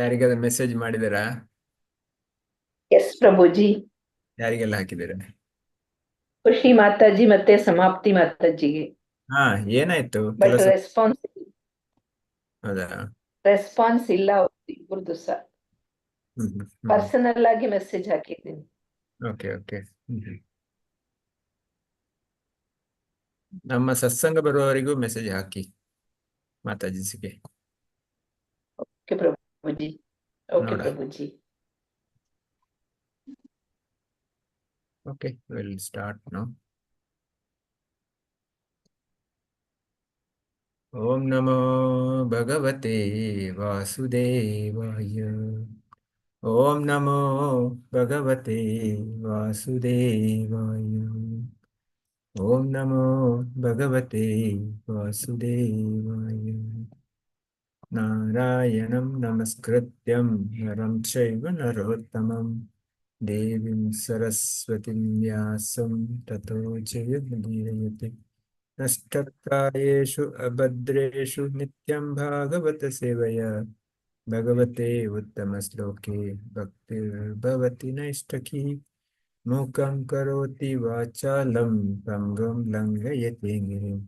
ಯಾರಿಗಾದ್ರೂ message ಮಾಡಿದಾರಾ? S ಪ್ರಭುಜಿ. ಯಾರಿಗೆಲ್ಲ ಹಾಕಿದ್ದೀರಾ? ಖುಷಿ ಮಾತಾಜಿ ಮತ್ತೆ ಸಮಾಪ್ತಿ ಮಾತಾಜಿಗೆ. ಹಾ, ಏನಾಯ್ತು ಬಟ್ ಕೆಲಸ? ಹೌದಾ? ರೆಸ್ಪಾನ್ಸ್ ಇಲ್ಲ ಇಬ್ಬರದು ಸಹ. ಹ್ಮ್. ಪರ್ಸನಲ್ ಆಗಿ ಮೆಸೇಜ್ ಹಾಕಿದ್ದೀನಿ. Okay okay. ನಮ್ಮ ಸತ್ಸಂಗ ಬರುವವರಿಗೂ ಮೆಸೇಜ್ ಹಾಕಿ ಮಾತಾಜಿಸಿಗೆ. ಓಕೆ ಪ್ರಭುಜಿ. ಓಕೆ ನೋಡ. Prabhuji. Okay, will start now. ಓಂ ನಮೋ ಭಗವತೆ ವಾಸುದೇವಾಯ. ಓಂ ನಮೋ ಭಗವತೆ ವಾಸುದೇವಾಯ. ಓಂ ನಮೋ ಭಗವತೆ ವಾಸುದೇವಾಯ. ನಾರಾಯಣಂ ನಮಸ್ಕೃತ್ಯಂ ನರಂ ಚೈವ ನರೋತ್ತಮಂ ದೇವೀಂ ಸರಸ್ವತಿಂ ವ್ಯಾಸಂ ತತೋ ಜಯಮುದೀರಯತೆ. ನಷ್ಟಪ್ರಾಯೇಷು ಅಭದ್ರೇಷು ನಿತ್ಯಂ ಭಾಗವತ ಸೇವಯಾ ಭಗವತೆ ಉತ್ತಮ ಶ್ಲೋಕೆ ಭಕ್ತಿರ್ಭವತಿ ನೈಷ್ಟಕಿ. ಮೂಕಂ ಕರೋತಿ ವಾಚಾಲಂ ಪಂಗುಂ ಲಂಘಯತೆ ಗಿರಿಂ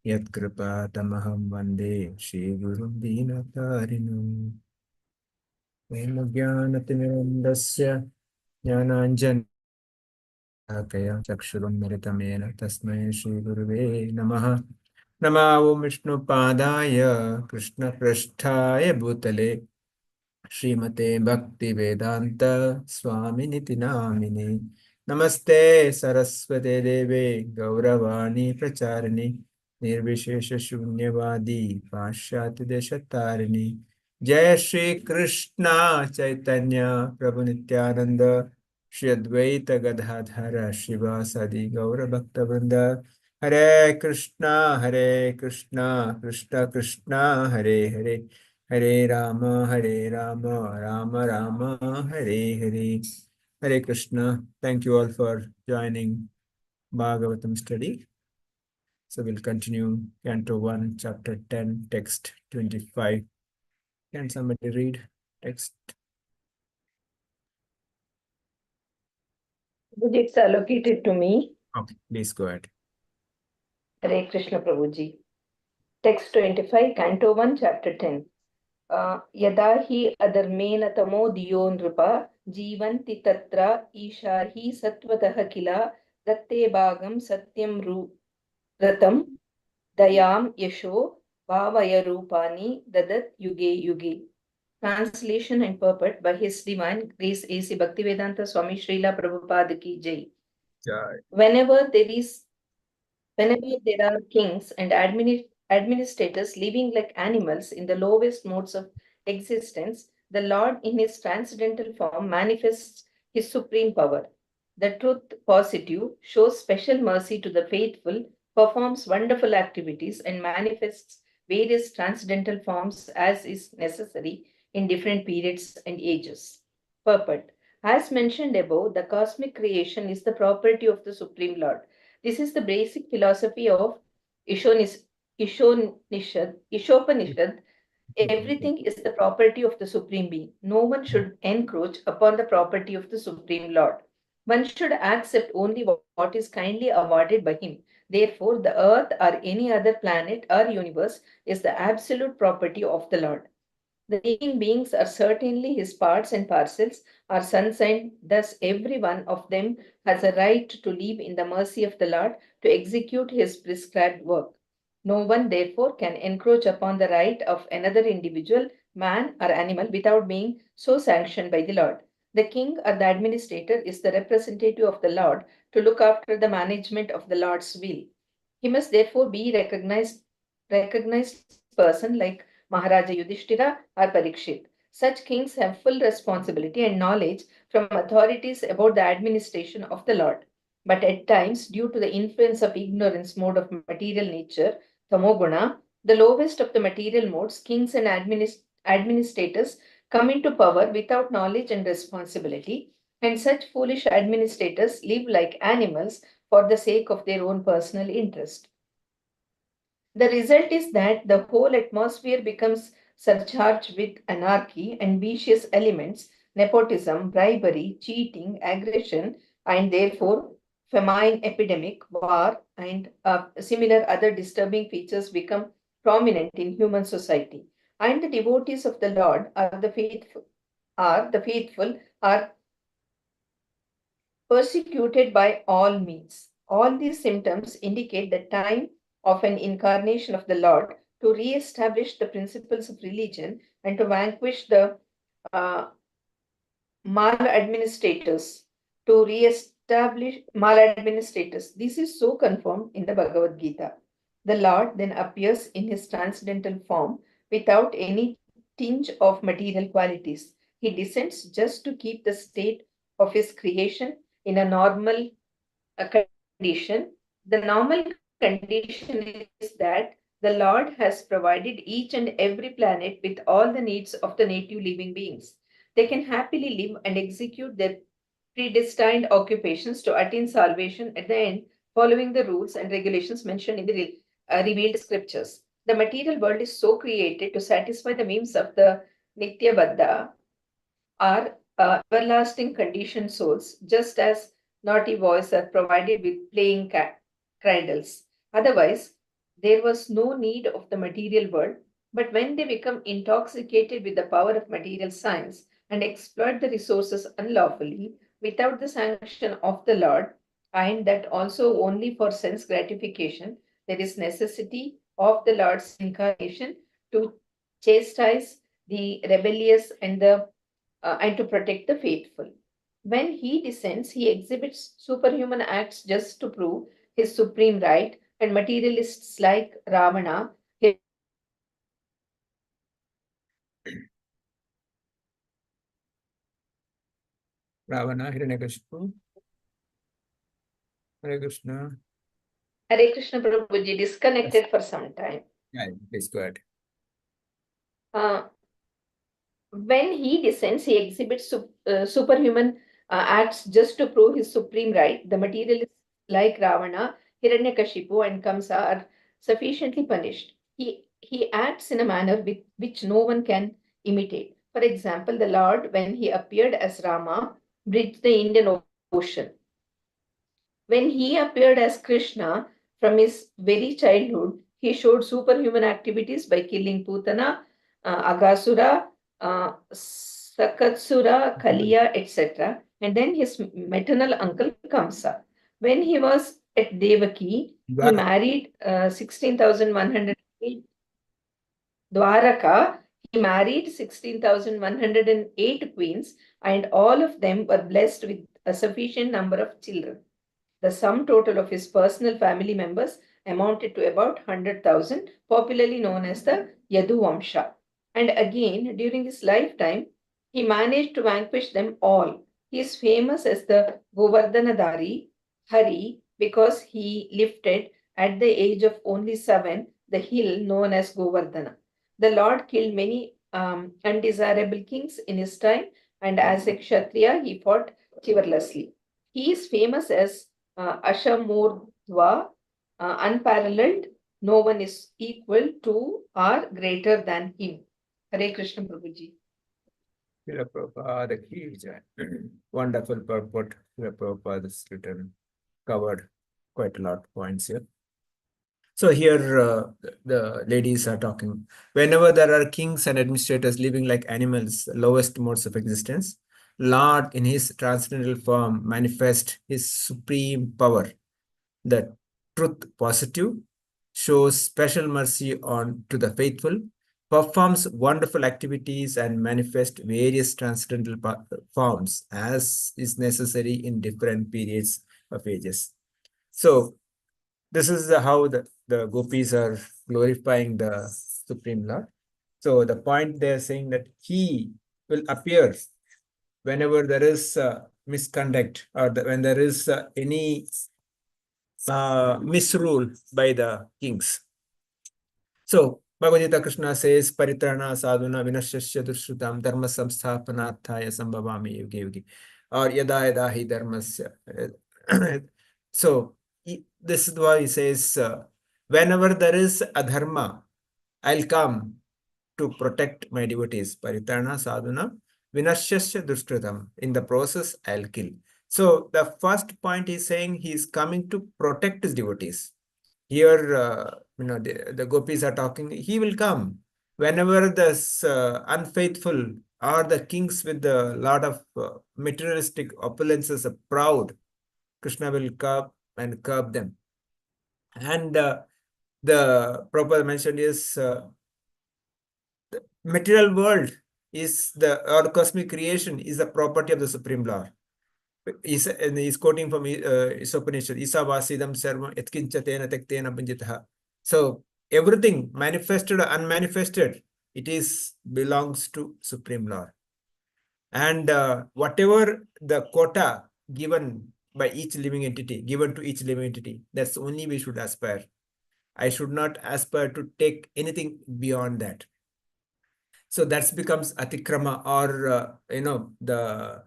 ಯತ್ಕೃಪಾತಮಹಂ ವಂದೇ ಶ್ರೀಗುರುಂ ದೀನತಾರಿಣಂ. ಓಂ ಜ್ಞಾನತಿಮಿರಂಧಸ್ಯ ಜ್ಞಾನಾಂಜನಶಲಾಕಯ ಚಕ್ಷುರುन्मिलितमेन तस्मै श्रीगुरुवे नमः. नमः ओं विष्णुपादाय कृष्णपृष्ठाय भूतले श्रीमते भक्तिवेदांत स्वामिनिति नामिने. नमस्ते सरस्वते देवे गौरवाणी प्रचारिणि निर्विशेष शून्यवादी पाश्चात्य देशतारिणि. जय श्री कृष्ण चैतन्य प्रभु नित्यानंद श्री अद्वैत गदाधर शिवासादि गौर भक्तवृंद. हरे कृष्णा कृष्ण कृष्ण हरे हरे, हरे Ram Ram Ram Hare Hare. Hare Krishna. Thank you all for joining Bhagavatam study. So we'll continue Canto 1, Chapter 10, Text 25. Can somebody read text? Prabhuji, it's allocated to me. Okay, please go ahead. Hare Krishna Prabhuji. Text 25, Canto 1, Chapter 10. यदा हि अधर्मेण तमो धियो नृप जीवन्ति तत्र ईशा हि सत्वतः किल दत्ते भागं सत्यं रतं दयां यशो भावय रूपाणि ददत् युगे युगे. Translation and purport by His Divine Grace A.C. Bhaktivedanta Swami Srila Prabhupada Ki Jai. Jai. Whenever there are kings and administrators living like animals in the lowest modes of existence, the Lord in his transcendental form manifests his supreme power. The truth positive shows special mercy to the faithful, performs wonderful activities, and manifests various transcendental forms as is necessary in different periods and ages. Purport. As mentioned above, the cosmic creation is the property of the Supreme Lord. This is the basic philosophy of Ishopanishad. Everything is the property of the Supreme Being. No one should encroach upon the property of the Supreme Lord. One should accept only what is kindly awarded by him. Therefore, the earth or any other planet or universe is the absolute property of the Lord. The living beings are certainly his parts and parcels, are sons, and thus every one of them has a right to live in the mercy of the Lord to execute his prescribed work. No one, therefore, can encroach upon the right of another individual, man, or animal without being so sanctioned by the Lord. The king or the administrator is the representative of the Lord to look after the management of the Lord's will. He must therefore be recognized person like Maharaja Yudhishthira or Parikshit. Such kings have full responsibility and knowledge from authorities about the administration of the Lord. But at times, due to the influence of ignorance mode of material nature, tamoguna, the lowest of the material modes, kings and administrators come into power without knowledge and responsibility, and such foolish administrators live like animals for the sake of their own personal interest. The result is that the whole atmosphere becomes surcharged with anarchy and vicious elements, nepotism, bribery, cheating, aggression, and therefore famine, epidemic, war, and similar other disturbing features become prominent in human society. And the devotees of the Lord are persecuted by all means. All these symptoms indicate the time of an incarnation of the Lord to re-establish the principles of religion and to vanquish the uh, maladministrators, to re-establish maladministrators. This is so confirmed in the Bhagavad Gita. The Lord then appears in his transcendental form without any tinge of material qualities. He descends just to keep the state of his creation in a normal condition. The normal condition is that the Lord has provided each and every planet with all the needs of the native living beings. They can happily live and execute their predestined occupations to attain salvation at the end, following the rules and regulations mentioned in the revealed scriptures. The material world is so created to satisfy the whims of the Nitya Baddha are everlasting conditioned souls, just as naughty boys are provided with playing cradles. Otherwise, there was no need of the material world. But when they become intoxicated with the power of material science and exploit the resources unlawfully without the sanction of the Lord, and that also only for sense gratification, there is necessity of the Lord's incarnation to chastise the rebellious and to protect the faithful. When he descends, he exhibits superhuman acts just to prove his supreme right, and materialists like Ravana, Ravana, Hiranyakashipu, Hare Krishna. Hare Krishna Prabhuji, Yes. disconnected for some time. Yeah, please go ahead. Uh, when he descends, he exhibits superhuman acts just to prove his supreme right. The materialists like Ravana, Hiranyakashipu, and Kamsa are sufficiently punished. He acts in a manner which no one can imitate. For example, the Lord, when he appeared as Rama, bridged the Indian Ocean. When he appeared as Krishna from his very childhood, he showed superhuman activities by killing Putana, Agasura, Sakatsura, Kaliya, etc. And then his maternal uncle Kamsa. When he was at Devaki, he Dwaraka. married 16,108 Dwaraka. He married 16,108 queens, and all of them were blessed with a sufficient number of children. The sum total of his personal family members amounted to about 100,000, popularly known as the Yadu Vamsha. And again, during his lifetime, he managed to vanquish them all. He is famous as the Govardhanadari Hari because he lifted at the age of only 7 the hill known as Govardhana. The Lord killed many undesirable kings in his time, and as a Kshatriya, he fought chivalrously. He is famous as Ashamurdva, unparalleled. No one is equal to or greater than him. Hare Krishna Prabhuji. Srila Prabhupada ki jai. Wonderful purport. Srila Prabhupada has written, covered quite a lot of points here. So here the ladies are talking. Whenever there are kings and administrators living like animals, lowest modes of existence, Lord in his transcendental form manifests his supreme power. The truth positive shows special mercy on to the faithful, performs wonderful activities and manifests various transcendental forms as is necessary in different periods of ages. So this is how the gopis are glorifying the Supreme Lord. So the point they're saying that he will appear whenever there is misconduct or when there is any misrule by the kings. So Bhagavad Gita Krishna says, Paritrana sadhuna vinashasya dushrutam dharma samsthapanarthaya sambhavami yuge yuge. Or yada yada hi dharmasya. So this is why he says, whenever there is a dharma, I'll come to protect my devotees. Paritana sadhuna vinashyasya dushkritam. In the process, I'll kill. So the first point is saying he is coming to protect his devotees. Here, the gopis are talking, he will come. Whenever this unfaithful or the kings with a lot of materialistic opulences are proud, Krishna will come and curb them. And the Prabhupada mentioned is the material world is or cosmic creation is the property of the Supreme Lord. He's quoting from Isopanishad, Isa Vasidam Sarvam Etkinchatena Tektena Punjitaha. So everything manifested or unmanifested, it is belongs to Supreme Lord. And whatever the quota given by each living entity, given to each living entity, that's only we should aspire. I should not aspire to take anything beyond that. So that becomes atikrama, or the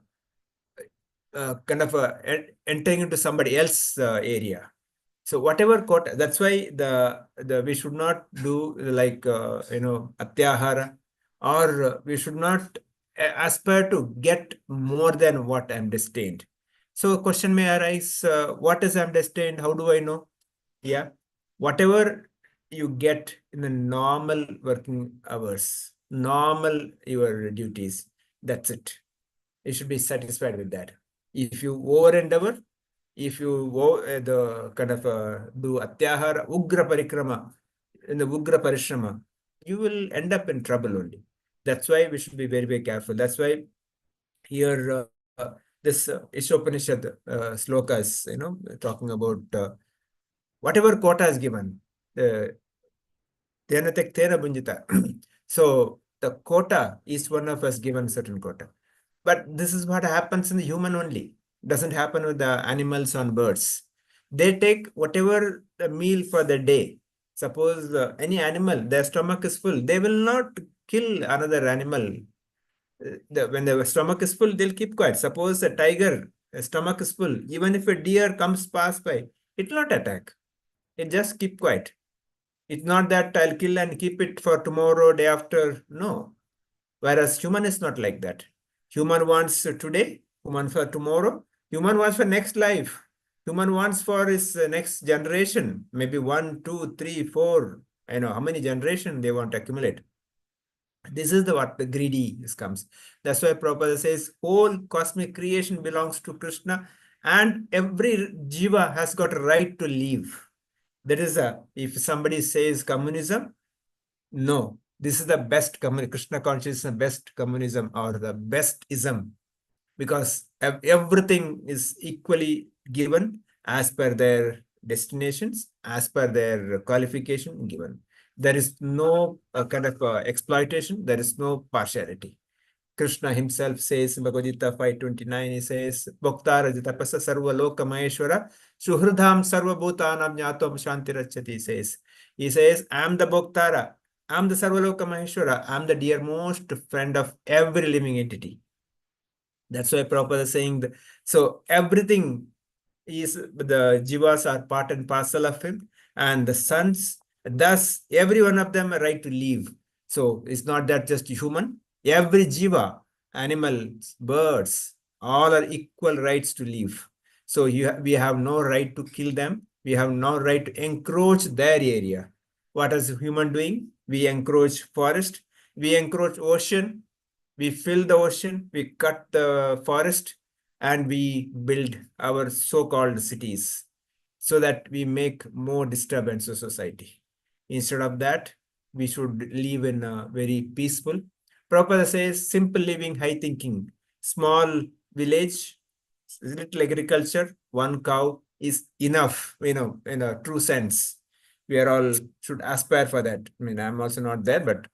kind of entering into somebody else's area. So whatever quota, that's why the we should not do like atyahara, or we should not aspire to get more than what I'm destined. So a question may arise, what is I'm destined? How do I know? Yeah, whatever you get in the normal working hours, normal your duties, that's it. You should be satisfied with that. If you over endeavor, if you the kind of do atyahara, ugra parikrama, in the ugra parishrama, you will end up in trouble only. That's why we should be very, very careful. That's why here this Ishopanishad slokas, talking about whatever quota is given, so the quota is one of us given certain quota. But this is what happens in the human only. Doesn't happen with the animals and birds. They take whatever the meal for the day. Suppose any animal, their stomach is full, they will not kill another animal. When their stomach is full, they'll keep quiet. Suppose a tiger, stomach is full, even if a deer comes past by, it will not attack. It just keep quiet. It's not that I'll kill and keep it for tomorrow, day after. No. Whereas human is not like that. Human wants today, human for tomorrow, human wants for next life, human wants for his next generation, maybe 1, 2, 3, 4, how many generations they want to accumulate. This is what the greedy comes. That's why Prabhupada says whole cosmic creation belongs to Krishna, and every jiva has got a right to live. That is if somebody says communism, no, this is the best Krishna consciousness, the best communism or the best ism, because everything is equally given as per their destinations, as per their qualification given. There is no kind of exploitation. There is no partiality. Krishna himself says in Bhagavad Gita 5:29, he says, Bhoktara Jitapasa Sarva Loka Maheshwara Suhridham Sarva Bhutanam Jnatam Shantirachyati, says. He says, I'm the Bhoktara, I'm the Sarvaloka Maheshwara, I'm the dearmost friend of every living entity. That's why Prabhupada is saying that, so everything is, the jivas are part and parcel of him, and the sons, thus every one of them a right to live. So it's not that just human, every jiva, animals, birds, all are equal rights to live. So we have no right to kill them. We have no right to encroach their area. What is human doing? We encroach forest, we encroach ocean, we fill the ocean, we cut the forest, and we build our so-called cities so that we make more disturbance to society. Instead of that, we should live in a very peaceful. Prabhupada says simple living, high thinking, small village, little agriculture, one cow is enough, in a true sense. We are all should aspire for that. I mean, I'm also not there, but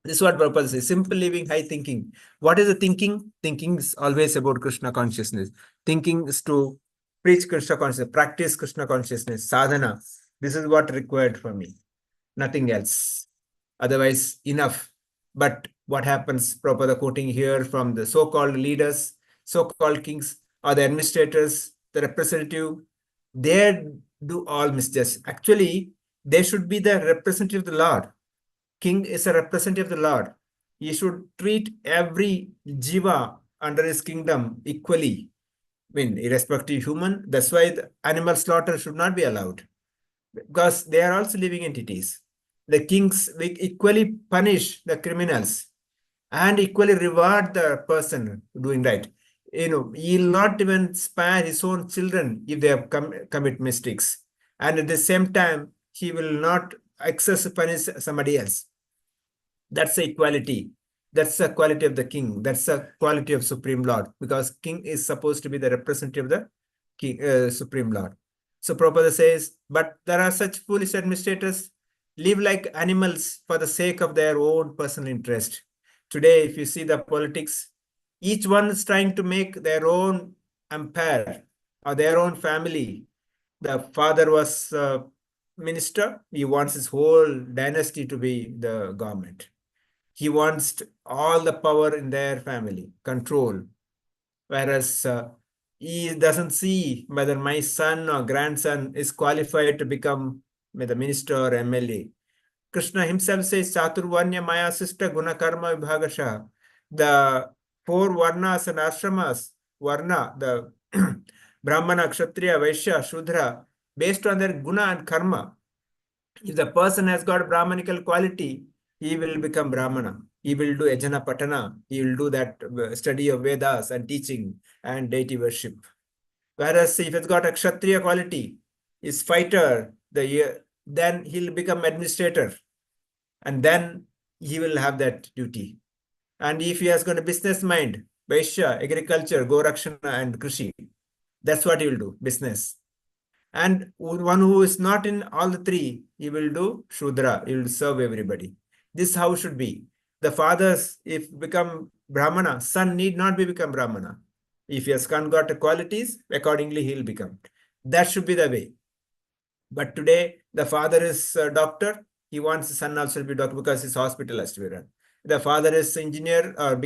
this is what Prabhupada says, simple living, high thinking. What is the thinking? Thinking is always about Krishna consciousness. Thinking is to preach Krishna consciousness, practice Krishna consciousness, sadhana. This is what required for me, nothing else. Otherwise, enough. But what happens, Prabhupada quoting here from the so-called leaders, so-called kings, or the administrators, the representative, they do all misjustice. Actually, they should be the representative of the Lord. king is a representative of the Lord. He should treat every jiva under his kingdom equally. I mean, irrespective of human. That's why the animal slaughter should not be allowed, because they are also living entities. The kings will equally punish the criminals and equally reward the person doing right. He will not even spare his own children if they have commit mistakes. And at the same time, he will not excess punish somebody else. That's the equality. That's the quality of the king. That's the quality of Supreme Lord, because king is supposed to be the representative of the king, Supreme Lord. So Prabhupada says, but there are such foolish administrators live like animals for the sake of their own personal interest. Today, if you see the politics, each one is trying to make their own empire or their own family. The father was minister. He wants his whole dynasty to be the government. He wants all the power in their family, control. Whereas he doesn't see whether my son or grandson is qualified to become the minister or MLA. Krishna himself says, Chaturvanya Maya Sister Guna Karma Vibhagasha. The four varnas and ashramas, varna, the Brahmana, Kshatriya, Vaishya, Shudra, based on their guna and karma. If the person has got Brahmanical quality, he will become Brahmana. He will do Ajana Patana. He will do that study of Vedas and teaching and deity worship. Whereas if it's got a Kshatriya quality, is fighter, then he'll become administrator. And then he will have that duty. And if he has got a business mind, Vaishya, agriculture, Gorakshana and Krishi, that's what he will do, business. And one who is not in all the three, he will do Shudra, he will serve everybody. This how should be. The fathers, if become Brahmana, son need not be become Brahmana. If he has got the qualities, accordingly he will become. That should be the way. But today, the father is a doctor, he wants the son also to be doctor because his hospital has to be run. The father is engineer or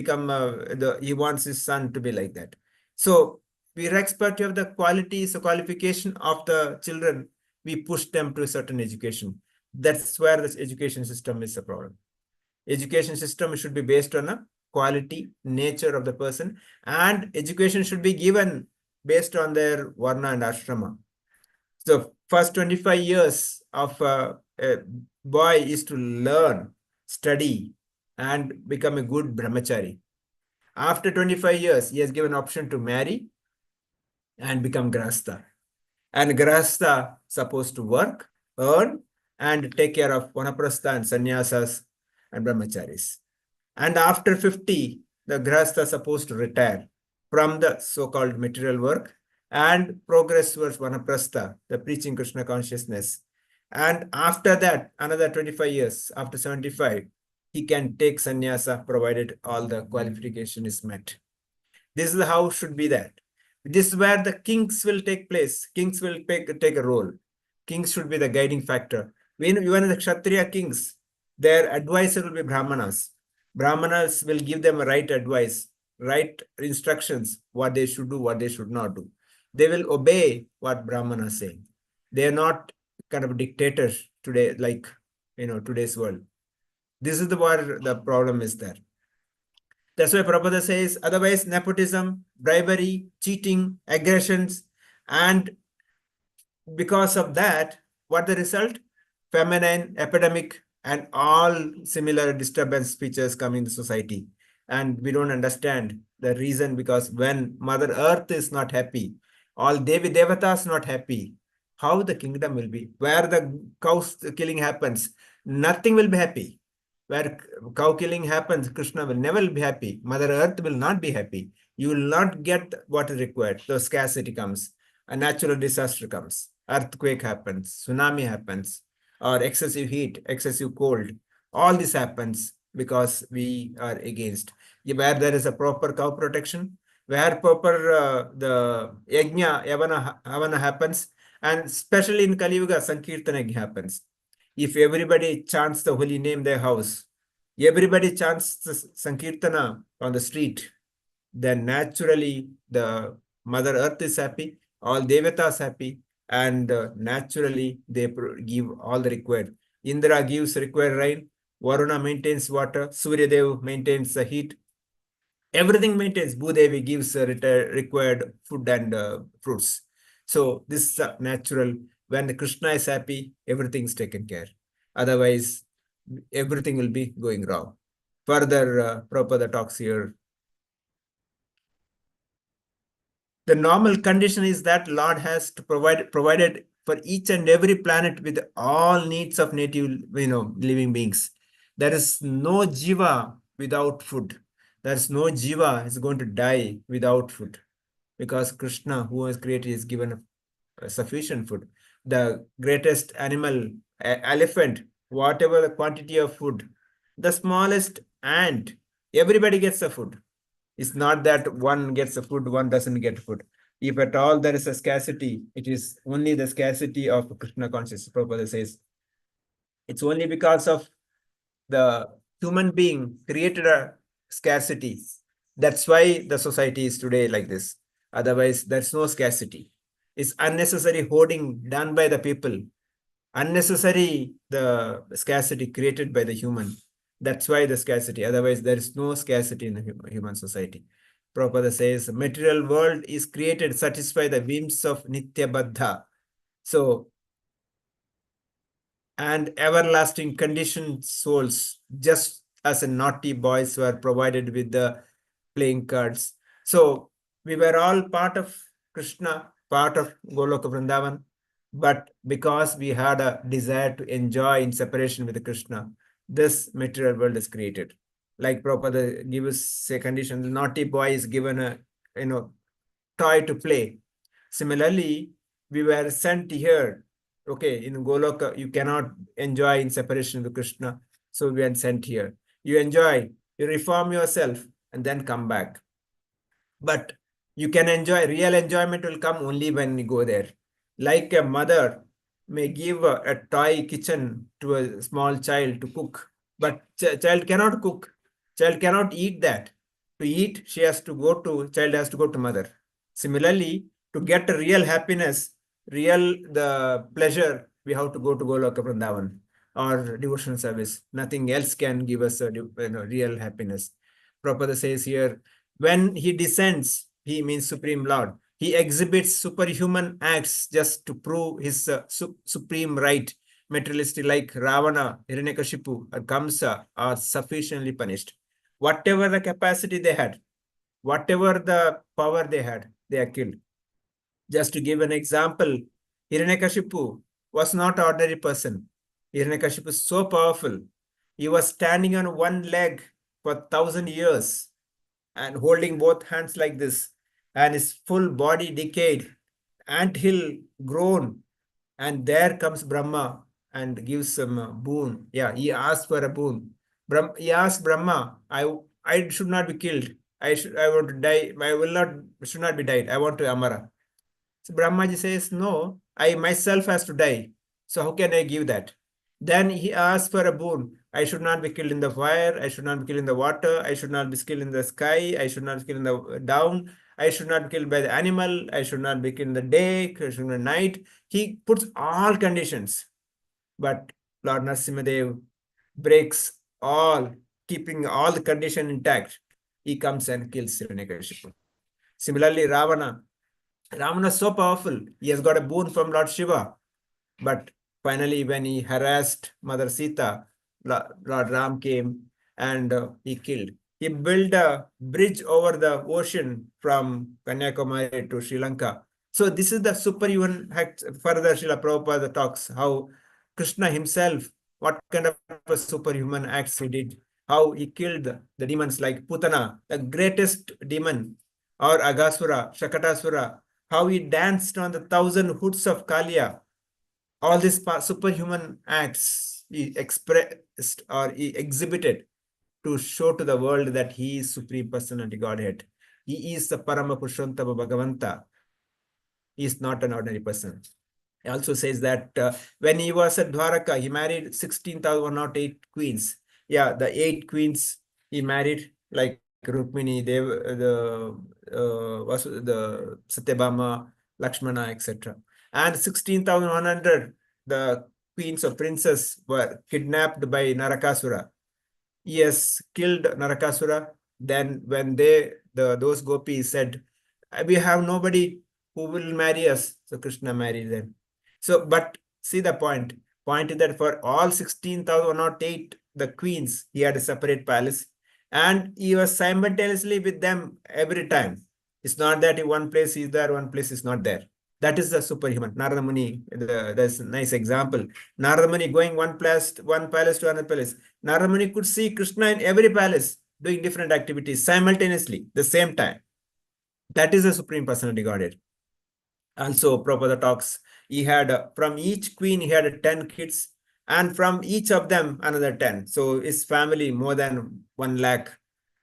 he wants his son to be like that. So, irrespective of the qualities or qualification of the children, we push them to a certain education. That's where this education system is a problem. Education system should be based on a quality, nature of the person, and education should be given based on their varna and ashrama. So first 25 years of a boy is to learn, study, and become a good brahmachari. After 25 years, he has given option to marry and become grahastha. And grahastha supposed to work, earn, and take care of vanaprastha and sannyasas and brahmacharis. And after 50, the grahastha is supposed to retire from the so-called material work and progress towards vanaprastha, the preaching Krishna consciousness. And after that, another 25 years, after 75, he can take sannyasa provided all the qualification is met. This is how should be that. This is where the kings will take place. Kings will take a role. Kings should be the guiding factor. Even the Kshatriya kings, their advisor will be Brahmanas. Brahmanas will give them a right advice, right instructions, what they should do, what they should not do. They will obey what Brahmanas say. They are not kind of dictators today, like today's world. This is where the problem is there. That's why Prabhupada says, otherwise nepotism, bribery, cheating, aggressions, and because of that, what the result? Feminine, epidemic, and all similar disturbance features come in the society. And we don't understand the reason, because when Mother Earth is not happy, all Devi Devatas not happy, how the kingdom will be? Where the cows killing happens, nothing will be happy. Where cow killing happens, Krishna will never be happy. Mother Earth will not be happy. You will not get what is required. So scarcity comes, a natural disaster comes, earthquake happens, tsunami happens, or excessive heat, excessive cold. All this happens because we are against. Where there is a proper cow protection, where proper the yajna, yavana happens, and especially in Kali Yuga, Sankirtana happens. If everybody chants the holy name their house, everybody chants the Sankirtana on the street, then naturally the Mother Earth is happy, all Devatas happy, and naturally they give all the required. Indra gives required rain, Varuna maintains water. Suryadev maintains the heat. Everything maintains. Bhudevi gives required food and fruits. So this is natural. When the Krishna is happy, everything is taken care. Otherwise, everything will be going wrong. Further, Prabhupada talks here. The normal condition is that Lord has to provided for each and every planet with all needs of native, living beings. There is no jiva without food. There is no jiva is going to die without food, because Krishna, who has created, is given sufficient food. The greatest animal, elephant, whatever the quantity of food, the smallest ant, everybody gets the food. It's not that one gets the food, one doesn't get food. If at all there is a scarcity, it is only the scarcity of Krishna consciousness. Prabhupada says it's only because of the human being created a scarcity. That's why the society is today like this. Otherwise, there's no scarcity. It's unnecessary hoarding done by the people. Unnecessary the scarcity created by the human. That's why the scarcity. Otherwise, there is no scarcity in the human society. Prabhupada says, material world is created to satisfy the whims of Nitya Baddha. So, and everlasting conditioned souls, just as a naughty boys were provided with the playing cards. So, we were all part of Krishna, part of Goloka Vrindavan, but because we had a desire to enjoy in separation with Krishna, this material world is created. Like Prabhupada gives a condition, the naughty boy is given a toy to play. Similarly, we were sent here. Okay, in Goloka, you cannot enjoy in separation with Krishna. So we are sent here. You enjoy, you reform yourself, and then come back. But you can enjoy, real enjoyment will come only when you go there. Like a mother may give a toy kitchen to a small child to cook, but child cannot cook. Child cannot eat that. To eat, child has to go to mother. Similarly, to get a real happiness, the pleasure, we have to go to Goloka Vrindavan or devotional service. Nothing else can give us a real happiness. Prabhupada says here, when he descends, he means Supreme Lord. He exhibits superhuman acts just to prove his supreme right. Materialistic like Ravana, Hiranyakashipu, or Kamsa are sufficiently punished. Whatever the capacity they had, whatever the power they had, they are killed. Just to give an example, Hiranyakashipu was not an ordinary person. Hiranyakashipu is so powerful. He was standing on one leg for 1,000 years and holding both hands like this, and his full body decayed, anthill grown, and there comes Brahma and gives him a boon. Yeah, he asked for a boon. He asked Brahma, I should not be killed. I want to die. Should not be died. I want to Amara. So Brahmaji says, no, I myself has to die. So how can I give that? Then he asks for a boon. I should not be killed in the fire. I should not be killed in the water. I should not be killed in the sky. I should not be killed in the down. I should not be killed by the animal. I should not be killed in the day. I should not night. He puts all conditions. But Lord Narasimhadev breaks all, keeping all the condition intact. He comes and kills Hiranyakashipu. Similarly, Ravana is so powerful. He has got a boon from Lord Shiva. But finally, when he harassed Mother Sita, Lord Ram came and he killed. He built a bridge over the ocean from Kanyakumari to Sri Lanka. So this is the superhuman act. Further, Srila Prabhupada talks how Krishna himself, what kind of superhuman acts he did, how he killed the demons like Putana, the greatest demon, or Agasura, Shakatasura, how he danced on the 1,000 hoods of Kalia. All these superhuman acts he expressed or he exhibited to show to the world that he is Supreme Personality Godhead. He is the Parama Purushottama Bhagavanta. He is not an ordinary person. He also says that when he was at Dwaraka, he married 16,108 queens. Yeah, the 8 queens he married, like Rukmini, the Satyabhama, Lakshmana, etc. And 16,100, the queens or princes were kidnapped by Narakasura. He has killed Narakasura. Then when those gopis said, we have nobody who will marry us, so Krishna married them. So, but see the point. Point is that for all 16,008 the queens, he had a separate palace, and he was simultaneously with them every time. It's not that in one place he's there, one place is not there. That is the superhuman. Narada Muni, that's a nice example. Narada Muni going one palace to another palace. Narada Muni could see Krishna in every palace doing different activities simultaneously, the same time. That is the Supreme Personality Godhead. Also, Prabhupada talks, he had from each queen, he had 10 kids, and from each of them, another 10. So his family, more than 1 lakh.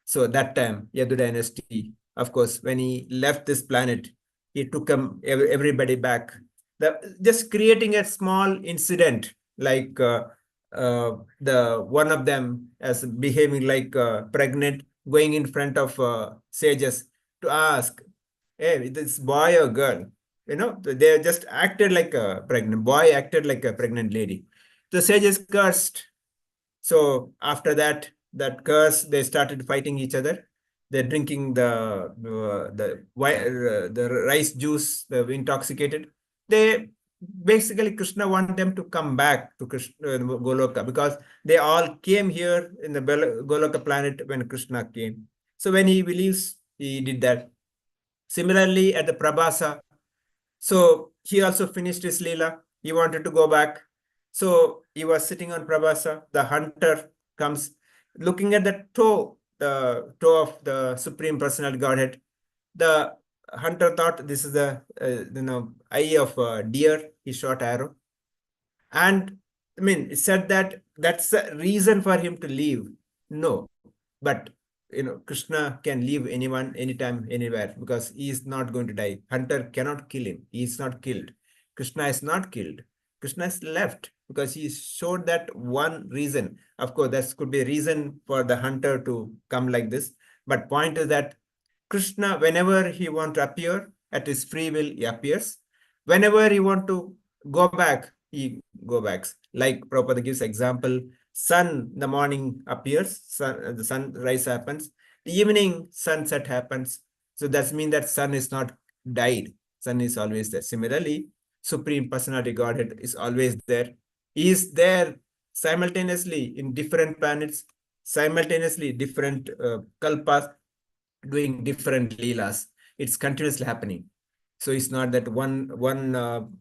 So that time, Yadu dynasty, of course, when he left this planet, he took everybody back. Just creating a small incident, like the one of them as behaving like pregnant, going in front of sages to ask, hey, this boy or girl? They just acted like a pregnant boy, acted like a pregnant lady. The sages cursed. So after that curse, they started fighting each other. They're drinking the rice juice, the intoxicated. They basically, Krishna want them to come back to Goloka, because they all came here in the Goloka planet when Krishna came. So when he believes, he did that. Similarly, at the Prabhasa, so he also finished his Leela. He wanted to go back. So he was sitting on Prabhasa. The hunter comes looking at the toe of the Supreme Personal Godhead. The hunter thought this is the eye of a deer. He shot arrow. And I mean, it said that that's the reason for him to leave. No, but Krishna can leave anyone, anytime, anywhere, because he is not going to die. Hunter cannot kill him. He is not killed. Krishna is not killed. Krishna is left because he showed that one reason. Of course, that could be a reason for the hunter to come like this. But point is that Krishna, whenever he wants to appear, at his free will, he appears. Whenever he wants to go back, he go back. Like Prabhupada gives example, sun, the morning appears, the sunrise happens, the evening sunset happens. So that means that sun is not died. Sun is always there. Similarly, Supreme Personality Godhead is always there. He is there simultaneously in different planets, simultaneously different kalpas, doing different leelas. It's continuously happening. So it's not that one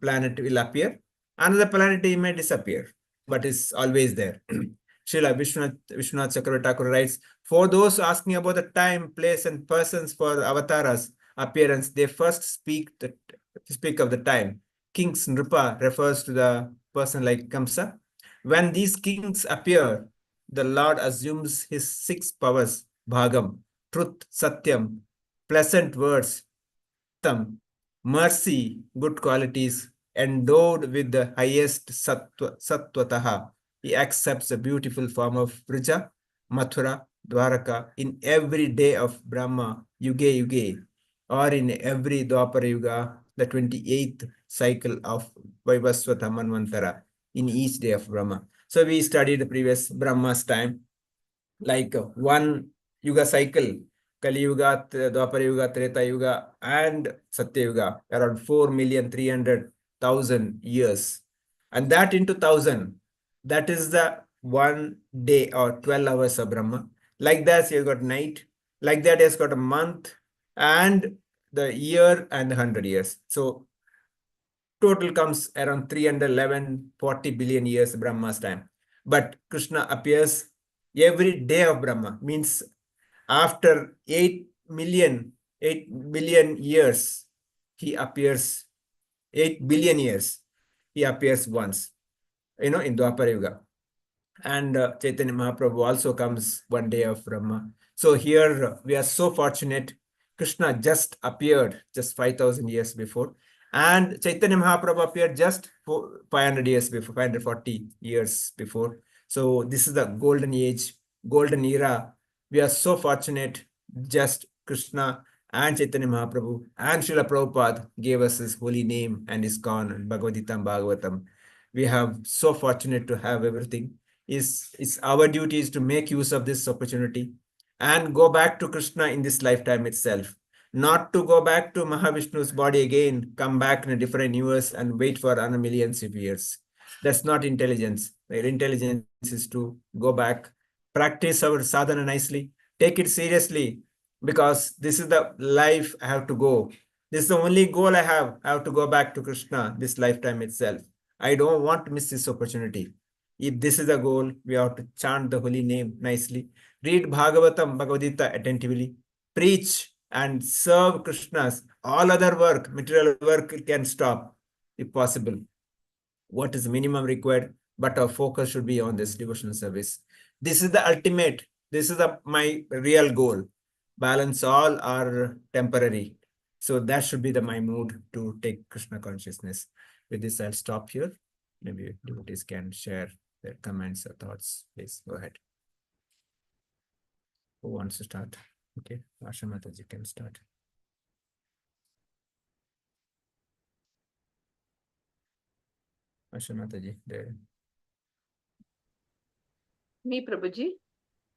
planet will appear, another planet may disappear, but it's always there. Srila Vishwanath Chakravarti Thakur writes, for those asking about the time, place, and persons for avatars appearance, they first speak of the time. Kings Nripa refers to the person like Kamsa. When these kings appear, the Lord assumes his 6 powers, Bhagam, truth, Satyam, pleasant words, mercy, good qualities, endowed with the highest Sattwataha. He accepts the beautiful form of Vrija, Mathura, Dwaraka in every day of Brahma, Yuge Yuge, or in every Dwapara Yuga, the 28th cycle of Vaivaswata Manvantara, in each day of Brahma. So we studied the previous Brahma's time, like one Yuga cycle, Kali Yuga, Dwapara Yuga, Treta Yuga, and Satya Yuga, around 4,300,000 years. And that into 1,000, that is the 1 day or 12 hours of Brahma. Like that, you've got night. Like that, it's got a month and the year and 100 years. So total comes around 311-40 billion years Brahma's time. But Krishna appears every day of Brahma, means after 8 billion years, he appears. 8 billion years, he appears once, in Dwapara Yuga. And Chaitanya Mahaprabhu also comes 1 day of Brahma. So here we are so fortunate. Krishna just appeared just 5,000 years before. And Chaitanya Mahaprabhu appeared just 500 years before, 540 years before. So this is the golden age, golden era. We are so fortunate. Just Krishna and Chaitanya Mahaprabhu and Srila Prabhupada gave us his holy name and ISKCON and Bhagavatam. We have so fortunate to have everything. It's our duty is to make use of this opportunity and go back to Krishna in this lifetime itself. Not to go back to Mahavishnu's body again, come back in a different universe and wait for another millions of years. That's not intelligence. Their intelligence is to go back, practice our sadhana nicely, take it seriously, because this is the life I have to go. This is the only goal I have. I have to go back to Krishna this lifetime itself. I don't want to miss this opportunity. If this is the goal, we have to chant the holy name nicely, read Bhagavatam, Bhagavad Gita attentively, preach and serve Krishna's. All other work, material work can stop if possible. What is minimum required? But our focus should be on this devotional service. This is the ultimate. This is my real goal. Balance all are temporary. So that should be my mood to take Krishna consciousness. With this, I'll stop here. Maybe devotees can share their comments or thoughts. Please go ahead. Who wants to start? Okay, Asha Mataji can start. Asha Mataji, there. Me, Prabhuji.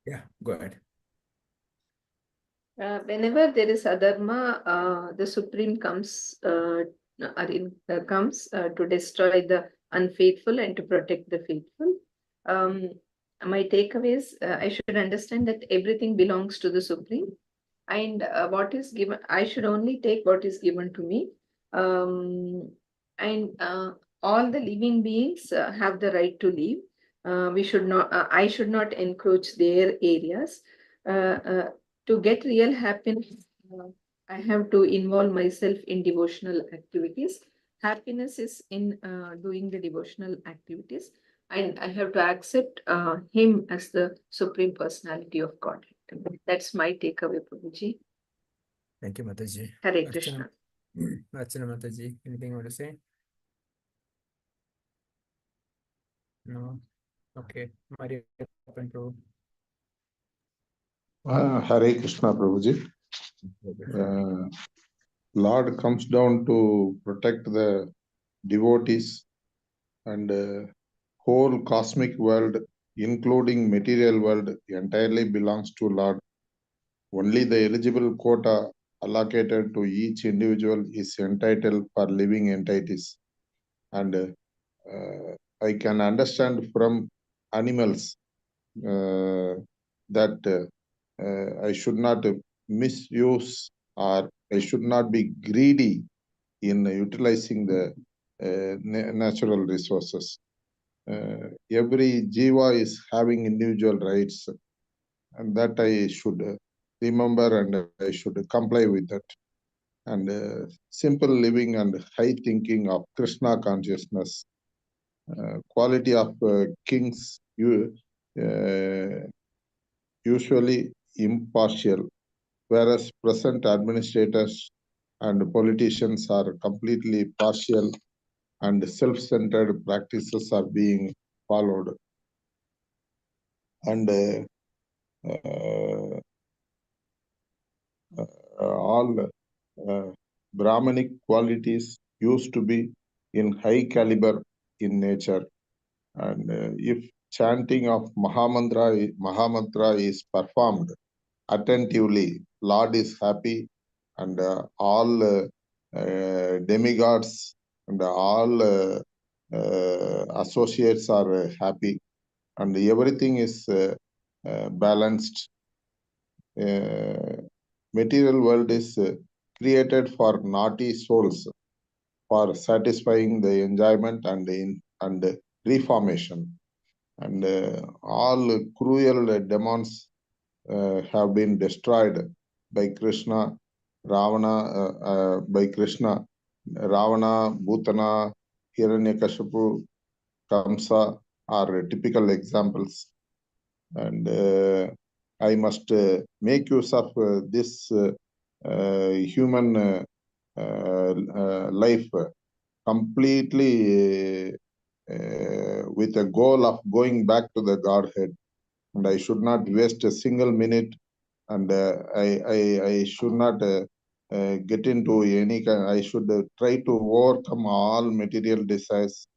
Yeah, go ahead. Whenever there is adharma, the Supreme comes comes to destroy the unfaithful and to protect the faithful. My takeaways, I should understand that everything belongs to the Supreme, and what is given, I should only take what is given to me. And all the living beings have the right to live. We should not. I should not encroach their areas. To get real happiness, I have to involve myself in devotional activities. Happiness is in doing the devotional activities, and I have to accept him as the Supreme Personality of God. That's my takeaway, Prabhuji. Thank you, Mataji. Hare Krishna. Archana Mataji, anything you want to say? No. Okay. Maria Prabhu. Hare Krishna, Prabhuji. Lord comes down to protect the devotees, and whole cosmic world, including material world, entirely belongs to Lord. Only the eligible quota allocated to each individual is entitled for living entities. And I can understand from animals that I should not misuse, or I should not be greedy in utilizing the natural resources. Every jiva is having individual rights, and that I should remember, and I should comply with that. And simple living and high thinking of Krishna consciousness, quality of kings, usually impartial, whereas present administrators and politicians are completely partial, and self-centered practices are being followed. And all Brahmanic qualities used to be in high caliber in nature. And if chanting of Mahamantra is performed attentively, Lord is happy, and all demigods and all associates are happy, and everything is balanced. Material world is created for naughty souls, for satisfying the enjoyment and reformation. And all cruel demons have been destroyed by Krishna, by Krishna. Ravana, Bhutana, Hiranyakashipu, Kamsa are typical examples. And I must make use of this human life completely with a goal of going back to the Godhead. And I should not waste a single minute, and I should not get into any kind. I should try to overcome all material desires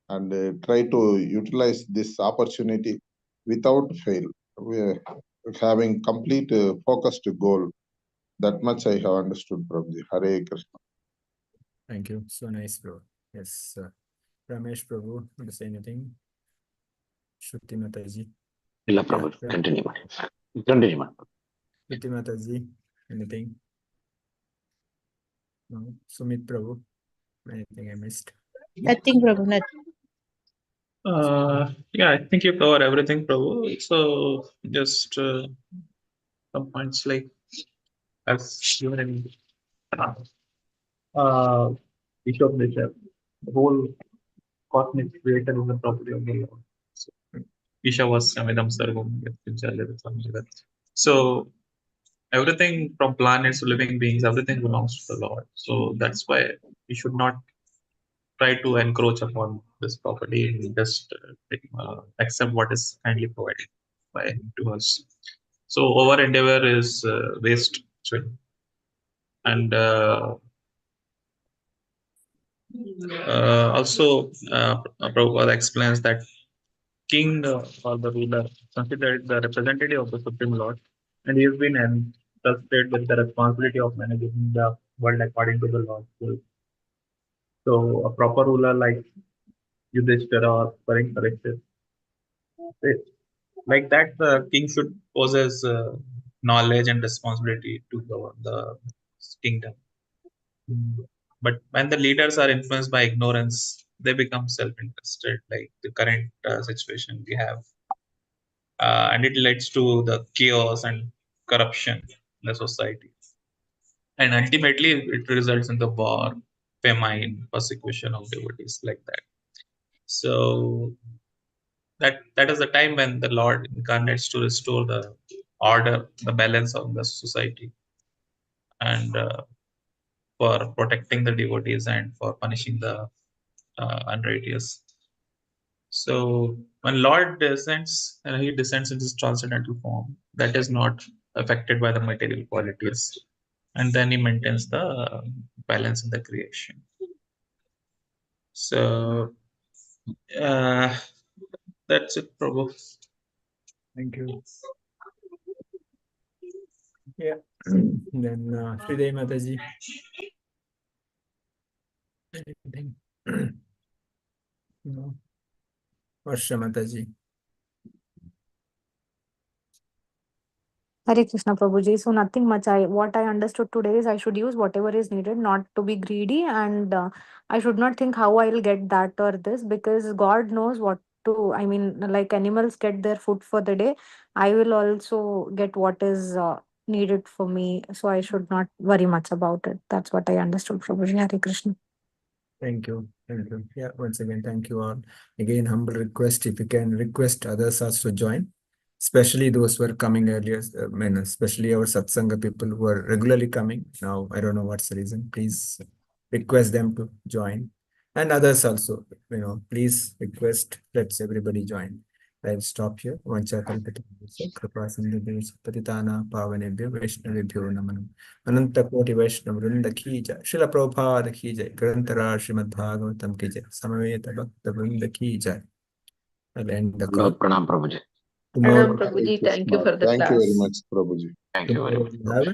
and try to utilize this opportunity without fail. We are having complete focused goal. That much I have understood, Prabhuji. Hare Krishna. Thank you. So nice, bro. Yes, Ramesh Prabhu, want to say anything? Shruti Mataji. Illa Prabhu, Yeah. continue. Continue. Shruti Mataji, anything? No. Sumit Prabhu, anything I missed? Nothing, Prabhu, nothing. Yeah, I think you covered everything, Prabhu. So just some points like as given in issue of nature, the whole cosmic creator is the property of the Lord. So, Isha was Samidam Sarvam, something like that. So everything from planets to living beings, everything belongs to the Lord. So that's why we should not try to encroach upon this property and just accept what is kindly provided by him to us. So over endeavor is waste, actually. And also Prabhupada explains that king or the ruler considered the representative of the Supreme Lord, and he has been entrusted with the responsibility of managing the world according to the Lord's will. So a proper ruler like Yudhishthira or Parikshit, like that, the king should possess knowledge and responsibility to govern the kingdom. But when the leaders are influenced by ignorance, they become self-interested, like the current situation we have, and it leads to the chaos and corruption in the society, and ultimately it results in the war, famine, persecution of devotees, like that. So that is the time when the Lord incarnates to restore the order, the balance of the society, and for protecting the devotees and for punishing the unrighteous. So when Lord descends, he descends in his transcendental form that is not affected by the material qualities, and then he maintains the balance in the creation. So that's it, Prabhu. Thank you. Yeah. Then Sridevi Mataji. Anything? No. Varsha Mataji. Hare Krishna, Prabhuji. So nothing much. What I understood today is I should use whatever is needed, not to be greedy, and I should not think how I'll get that or this, because God knows what to. I mean, like animals get their food for the day, I will also get what is needed for me. So I should not worry much about it. That's what I understood, Prabhuji. Hare Krishna. Thank you. Thank you. Yeah, once again, thank you all. Again, humble request, if you can request others also join, especially those who are coming earlier, especially our Satsanga people who are regularly coming. Now, I don't know what's the reason. Please request them to join. And others also, please request, let's everybody join. I'll stop here. Vancha kalpita kripa sindhu patitana pavanebhyo vaishnavebhyo namanam. अनंत कोटि वैष्णव वृंद की जय। श्रील प्रभुपाद की जय। ग्रंथराज श्रीमद् भागवतम की जय। समवेत भक्त वृंद की जय। I'll end the call. Pranam Prabhuji. Tomorrow, Prabhuji, Hare thank you Krishna. for the Thank you very class. much, Prabhuji. Thank you very tomorrow much. we have